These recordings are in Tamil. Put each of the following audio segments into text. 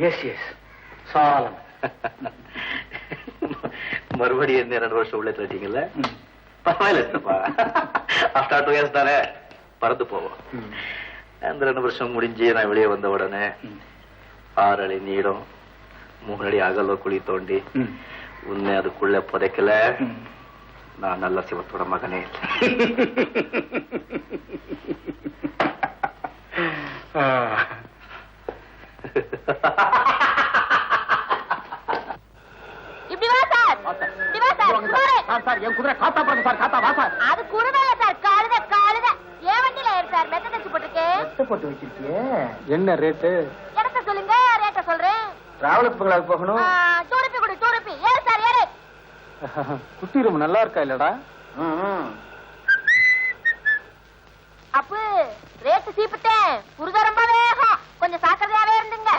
S S சாலம். மறுபடியும் என்ன 2 வருஷம் உள்ள தட்டிங்கல்ல? பரவாயில்லப்பா. ஆஃப்டர் 2 இயர்ஸ் தானே பறந்து போவோம். அந்த 2 வருஷம் முடிஞ்சு நான் வெளியே வந்த உடனே 6 அடி நீளம் 3 அடி அகல குழி தோண்டி உன்னை அதுக்குள்ள புதைக்கல, நான் நல்ல சிவத்தோட மகனே. என் குதிரை காத்தா போறது சார். காத்தா வா சார். அது குருவே சார், காலுத காலுத. ஏன் வண்டியில ஏறு சார், மெத்த தச்சு போட்டுருக்கு. போட்டு வச்சிருக்கியே. என்ன ரேட்டு? இடத்த சொல்லுங்க, ரேட்ட சொல்றேன். டிராவலுக்கு பங்களாக்கு போகணும். டூரிப்பி குடி, டூரிப்பி. ஏறு சார், ஏறு. குட்டி ரூம் நல்லா இருக்கா இல்லடா? அப்பு ரேட்டு சீப்பிட்டேன். புருத ரொம்ப வேகம், கொஞ்சம் சாக்கிரதையாவே இருந்துங்க.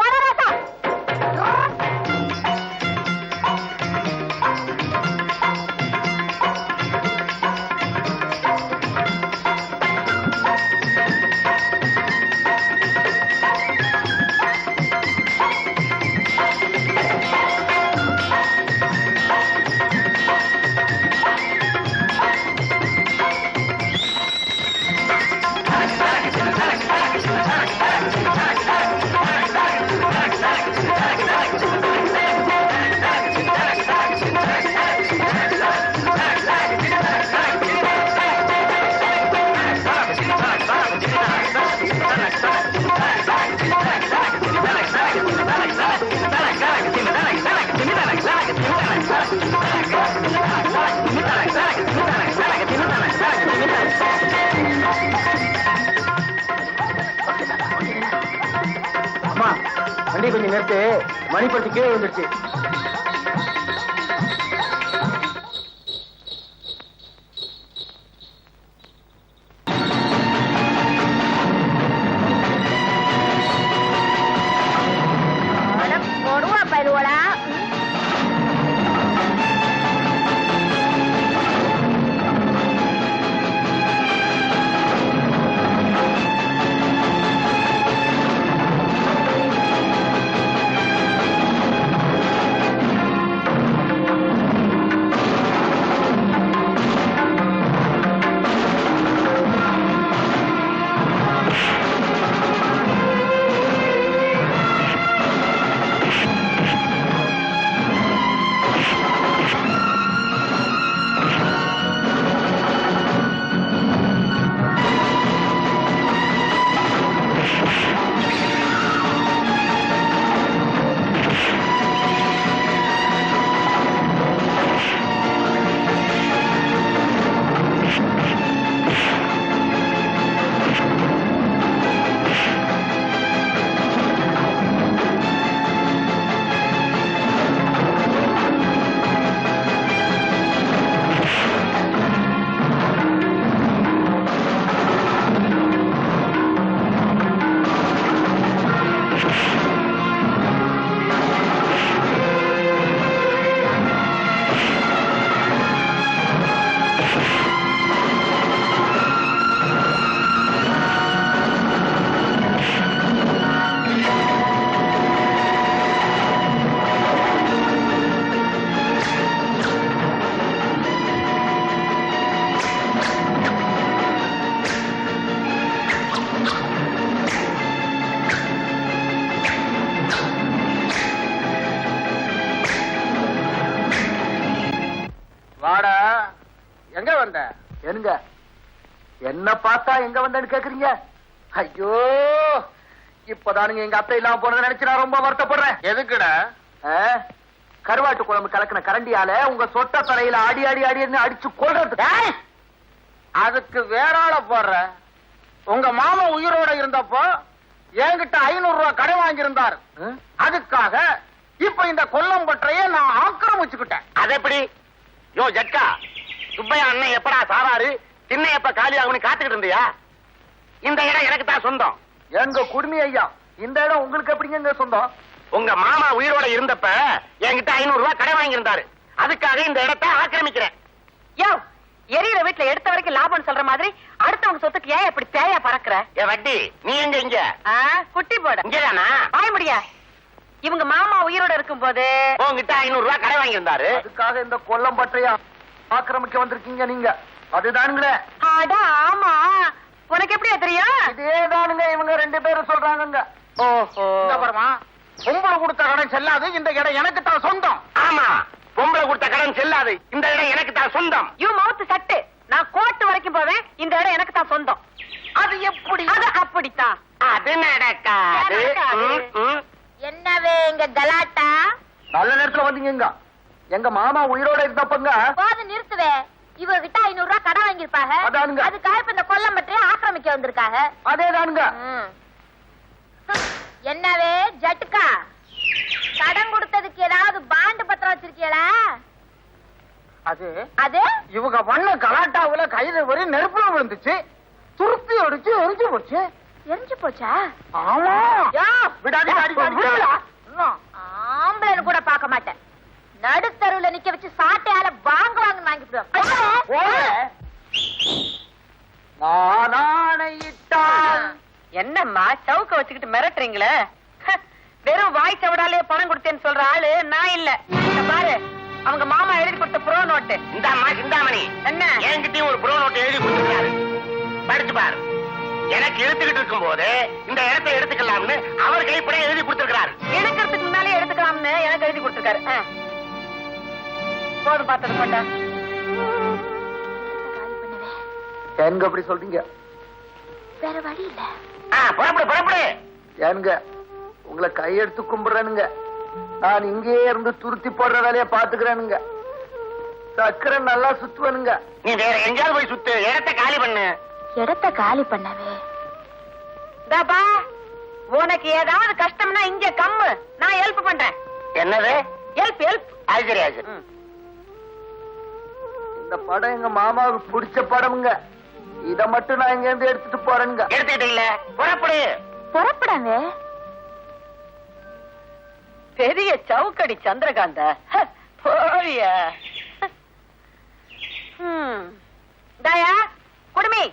பரராசா வண்டி கொஞ்சம் நேரத்து மணிப்பட்டு கீழே வந்துருச்சு. போடுவா பயிலுவலா. வாடா, எங்க வந்த? என்னங்க என்ன பார்த்தா எங்க வந்தேன்னு கேக்குறீங்க? ஐயோ, இப்பதானுங்க எங்க அத்தை இல்லாம போனதை நினைச்சு நான் ரொம்ப வருத்தப்படுறேன். எதுக்குடா? கருவாட்டு குழம்பு கலக்கின கரண்டியால உங்க சொட்ட தலையில அடி அடி அடின்னு அடிச்சு கொள்றது. அதுக்கு வேற ஆள போடுற. உங்க மாமா உயிரோட இருந்தப்போ என்கிட்ட 500 ரூபாய் கடை வாங்கியிருந்தார். அதுக்காக இப்ப இந்த கொல்லம்பற்றைய நான் ஆக்கிரமிச்சுக்கிட்டேன். அது எப்படி? யோ ஜட்கா, சுப்பையா அண்ணன் எப்படா சாராரு, சின்ன எப்ப காலி ஆகுன்னு காத்துக்கிட்டு இருந்தியா? இந்த இடம் எனக்கு தான் சொந்தம். எங்க குடுமி ஐயா, இந்த இடம் உங்களுக்கு எப்படிங்க சொந்தம்? உங்க மாமா உயிரோட இருந்தப்ப என்கிட்ட 500 ரூபாய் கடை வாங்கியிருந்தாரு. அதுக்காக இந்த இடத்தை ஆக்கிரமிக்கிறேன். யோ, எரியிற வீட்டுல எடுத்த வரைக்கும் லாபம் சொல்ற மாதிரி அடுத்தவங்க சொத்துக்கு ஏன் இப்படி தேயா பறக்குற? வட்டி நீ எங்க இங்க குட்டி போட இங்கதானா? வாய முடியா? இவங்க மாமா உயிரோட இருக்கும் போது உங்ககிட்ட 500 ரூபாய் கடை வாங்கி இருந்தாரு. அதுக்காக இந்த கொல்லம்பற்றையா ஆக்கிரமிக்க வந்திருக்கீங்க நீங்க? அதுதானுங்களே. அட ஆமா, உனக்கு எப்படியா தெரியும்? இதேதானுங்க இவங்க 2 பேரும் சொல்றாங்க. ஓஹோ, பொம்பளை கொடுத்த கடன் செல்லாது, இந்த இடம் எனக்கு தான் சொந்தம். ஆமா, பொம்பளை கொடுத்த கடன் செல்லாது, இந்த இடம் எனக்கு தான் சொந்தம். யூ மவுத் சட்டு. நான் கோர்ட் வரைக்கும் போவேன், இந்த இடம் எனக்கு தான் சொந்தம். அது எப்படி? அது அப்படித்தான். அது நடக்காது. என்னவே இங்க கலாட்டா? நல்ல நேரத்துல வந்தீங்க. எங்க மாமா உயிரோட இருந்தப்பங்க. போது நிறுத்துவே. இவர்கிட்ட 500 ரூபாய் கடன் வாங்கியிருப்பாங்க. அதானுங்க. அதுக்காக இப்ப இந்த கொல்லம்பற்றைய ஆக்கிரமிக்க வந்திருக்காங்க. அதேதானுங்க. என்னவே ஜட்டுக்கா, கடன் கொடுத்ததுக்கு ஏதாவது பாண்டு பத்திரம் வச்சிருக்கீங்களா? அது அது இவங்க பண்ண கலாட்டாவுல கையில ஒரு நெருப்புல விழுந்துச்சு, துருத்தி அடிச்சு எரிஞ்சு போச்சு. எரிஞ்சு போச்சா? ஆமா. யா, விடாதீங்க, விடல. ஆம்பளைன்னு கூட பார்க்க மாட்டேன். நடுத்தருவுல நிக்க வச்சு சாட்டையால வாங்குவாங்கன்னு வாங்கிடுவேன். நானானையிட்டான். என்னம்மா சவுக்க வச்சுக்கிட்டு மிரட்டுறீங்களே? வெறும் வாய் சவடாலே பணம் கொடுத்தேன்னு சொல்ற ஆளு நான் இல்ல. இந்த பாரு, அவங்க மாமா எழுதி கொடுத்த ப்ரோ நோட்டு. இந்தாம்மா சிந்தாமணி, என்ன? என்கிட்டயும் ஒரு ப்ரோ நோட் எழுதி கொடுத்துருக்காரு. படிச்சு பாரு. எனக்கு எடுத்துக்கிட்டு இருக்கும் போது இந்த இடத்தை எடுத்துக்கலாம்னு அவர் கைப்பட எழுதி கொடுத்திருக்கிறார். எடுக்கிறதுக்கு முன்னாலே எடுத்துக்கலாம்னு எனக்கு எழுதி கொடுத்துருக்காரு. போது பார்த்தது போட்டா. எங்க அப்படி சொல்றீங்க? வேற வழி இல்ல. புறப்படு புறப்படு. ஏனுங்க, உங்களை கையெடுத்து கும்பிடுறேனுங்க. நான் இங்கேயே இருந்து துருத்தி போடுற வேலையை பாத்துக்கிறேனுங்க. சக்கரை நல்லா சுத்துவனுங்க. நீ வேற எங்கேயாவது போய் சுத்து, இடத்தை காலி பண்ணு. இடத்த காலி பண்ணவே. தாபா, உனக்கு ஏதாவது கஷ்டம்னா இங்க கம்மு, நான் ஹெல்ப் பண்றேன். என்னது? Help help. ஆச்சரி ஆச்சு. இந்த படம் எங்க மாமாவுக்கு பிடிச்ச படமுங்க. இத மட்டும் நான் இங்க இருந்து எடுத்துட்டு போறேனுங்க. எடுத்துக்கிட்ட இல்ல, புறப்படு. புறப்படாங்க. பெரிய சவுக்கடி சந்திரகாந்த போய. தயா குடுமி,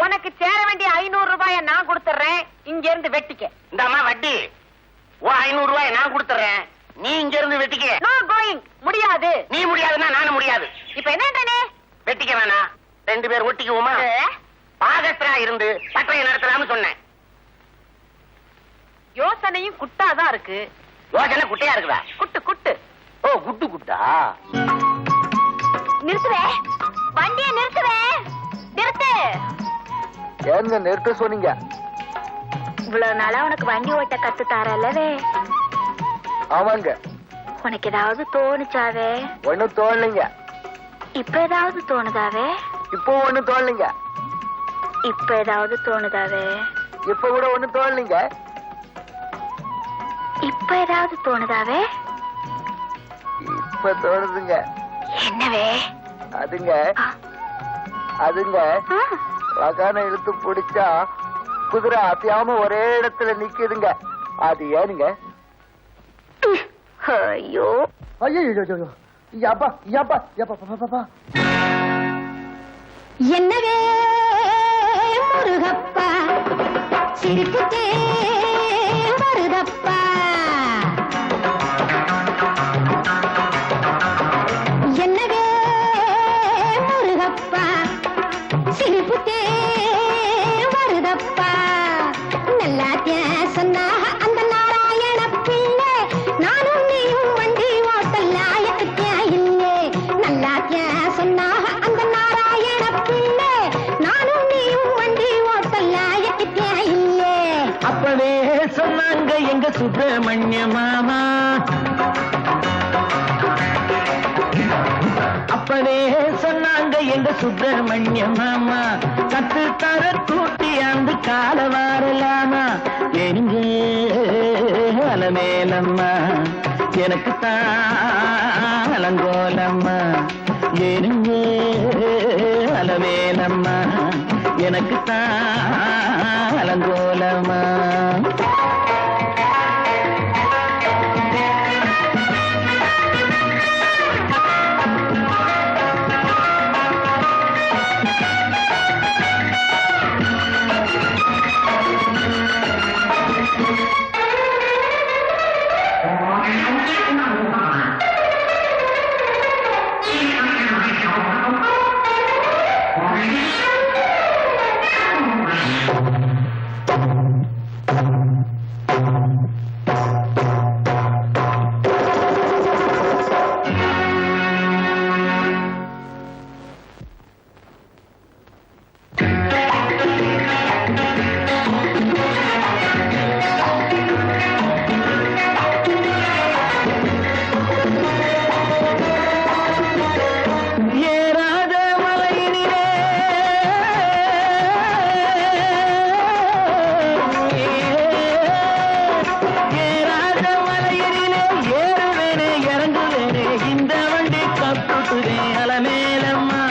உனக்கு சேர வேண்டிய 500 ரூபாய நான் கொடுத்துறேன். இங்க இருந்து வெட்டிக்க. இந்த அம்மா வட்டி. 500 ரூபாய் நான் கொடுத்துறேன், நீ இங்க இருந்து வெட்டிக்க. No going. முடியாது. நீ முடியாதுன்னா நானும் முடியாது. இப்ப என்னன்றனே? வெட்டிக்க வேணாம், 2 பேர் ஒட்டிக்குவோமா? பாகஸ்தரா இருந்து பட்டறையை நடத்தலாம்னு சொன்னேன். யோசனையும் குட்டாதான் இருக்கு. யோசனை குட்டையா இருக்குதா? குட்டு குட்டு. ஓ, குட்டு குட்டா. நிறுத்துவே, வண்டியை நிறுத்துவே, நிறுத்து. ஏங்க நிறுத்த சொன்னீங்க? இவ்வளவு நாளா உனக்கு வண்டி ஓட்ட கத்து தாரல்லவே. ஆமாங்க. உனக்கு ஏதாவது தோணுச்சாவே? ஒண்ணும் தோணலைங்க. இப்ப ஏதாவது தோணுதாவே? இப்போ ஒண்ணும் தோணலைங்க. இப்ப ஏதாவது தோணுதாவே? இப்ப கூட ஒண்ணும் தோணலைங்க. இப்ப ஏதாவது தோணுதாவே? இப்ப தோணுதுங்க. என்னவே? அதுங்க அதுங்க ஆ, லகான இழுத்து பிடிச்சா குதிரை அசையாம ஒரே இடத்துல நிக்குதுங்க. அது ஏனுங்க? ஐயோ ஐயோ, யப்பா யப்பா யப்பா பாப்பா. என்னவே முருகப்பா, சிரிப்புக்கே வருதப்பா. என்னவே முருகப்பா, சிரிப்புக்கே வருதப்பா. நல்லாத்திய சொன்னா அந்த நாராயண பிள்ளை, நானும் நீயும் வண்டி ஓட்டல்லாயத்துக்கே இல்லே. நல்லாத்திய சொன்னா அந்த நாராயண பிள்ளை, நானும் நீயும் வண்டி ஓட்டல்லாயத்துக்கே இல்லே. அப்பவே சொன்னாங்க எங்க சுப்பிரமணிய மாமா, அப்பவே சொன்னாங்க எங்க சுப்பிரமணிய மாமா, கத்து தர கூட்டி அந்த கால வாரலாமா. எங்க அலமேலம்மா எனக்கு தான் அலங்கோலம்மா, எங்க அலமேலம்மா எனக்கு தான் அலங்கோலம்மா. ஏறாத மலையினிலே ஏறாத மலையினிலே ஏறுவேனே இறங்குவேனே இந்த வண்டி கப்புட்டுதே அலமேலம்மா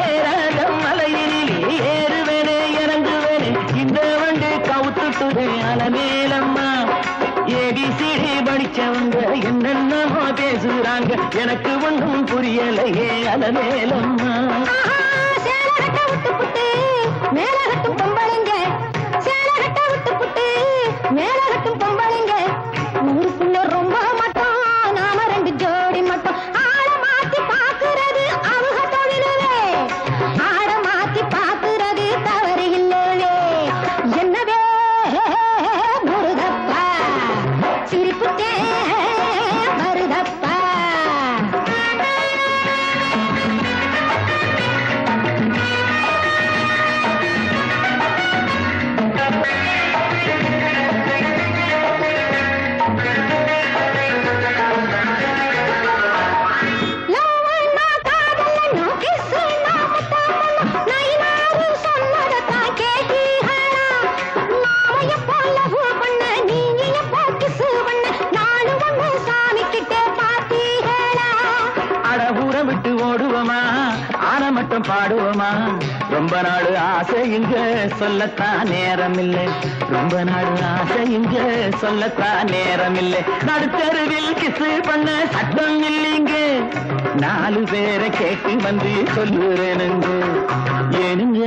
ஏறாத மலையினிலே ஏறுவேனே இறங்குவேனே இந்த வண்டி கவுத்துட்டுதே அலமேலம்மா ஏபிசிடி படிச்சவங்க என்னென்னமோ பேசுறாங்க எனக்கு ஒன்றும் புரியலையே அலமேலம்மா சேலகட்ட விட்டு புட்டு மேலகட்டும் பொம்பளைங்க சேலகட்ட விட்டு புட்டு மேலகட்டும் பொம்பளைங்க ஊருக்குள்ள ரொம்ப மட்டும் நாம ரெண்டு ஜோடி மட்டும் ஆட மாத்தி பாக்குறது அவங்க தொழிலே ஆட மாத்தி பாக்குறது தவறு இல்லவே என்னவே முருகப்பா சிரிப்புட்டே வருதப்பா லவ்வண்ணா காதலண்ணா கிஸ்ஸண்ணா முத்தம்மண்ணா நயினாரு சொன்னதத்தான் கேட்டீங்களா நாம எப்போ லவ் பண்ண நீங்க எப்போ கிஸ் பண்ண நானு ஒண்ணு சாமி கிட்டே பார்த்தீங்களா அட ஊரை விட்டு ஓடுவோமா ஆன மட்டும் பாடுவோமா ரொம்ப நாள் ஆசை இங்க சொல்லத்தான் நேரம் இல்லை ரொம்ப நாள் ஆசை இங்க சொல்லத்தான் நேரம் இல்லை நடுத்தருவில் கிசு பண்ண சட்டம் இல்லைங்க 4 பேரை கேட்டு வந்து சொல்லுறேனுங்க ஏனுங்க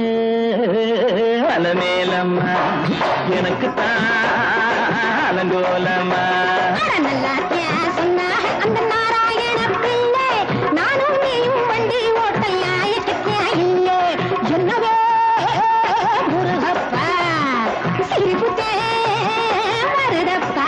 அலமேலம்மா எனக்கு தான் அலங்கோலம்மா அட நல்லா சொன்னாக அந்த நாராயண பிள்ளை நானும் நீயும் வண்டி ஓட்டையா எட்டுக்கியா இல்லை என்னவே முருகப்பா சிரிப்புட்டே வருதப்பா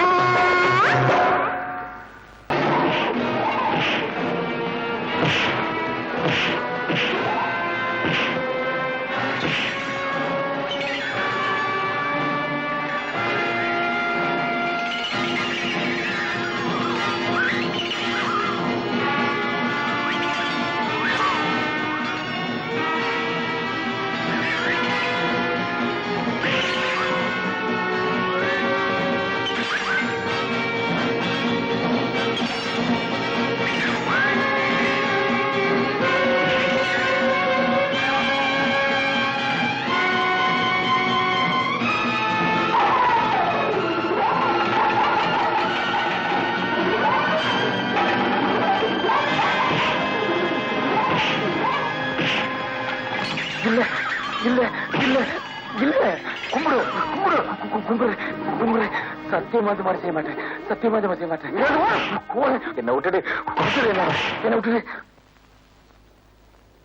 இல்ல இல்ல இல்ல இல்ல கும்பிடு கும்பிடு கும்பிடு கும்பிடு சத்தியமா இந்த மாதிரி செய்ய மாட்டேன் சத்தியமா இந்த மாதிரி செய்ய மாட்டேன் என்ன விட்டுடு என்ன விட்டுடு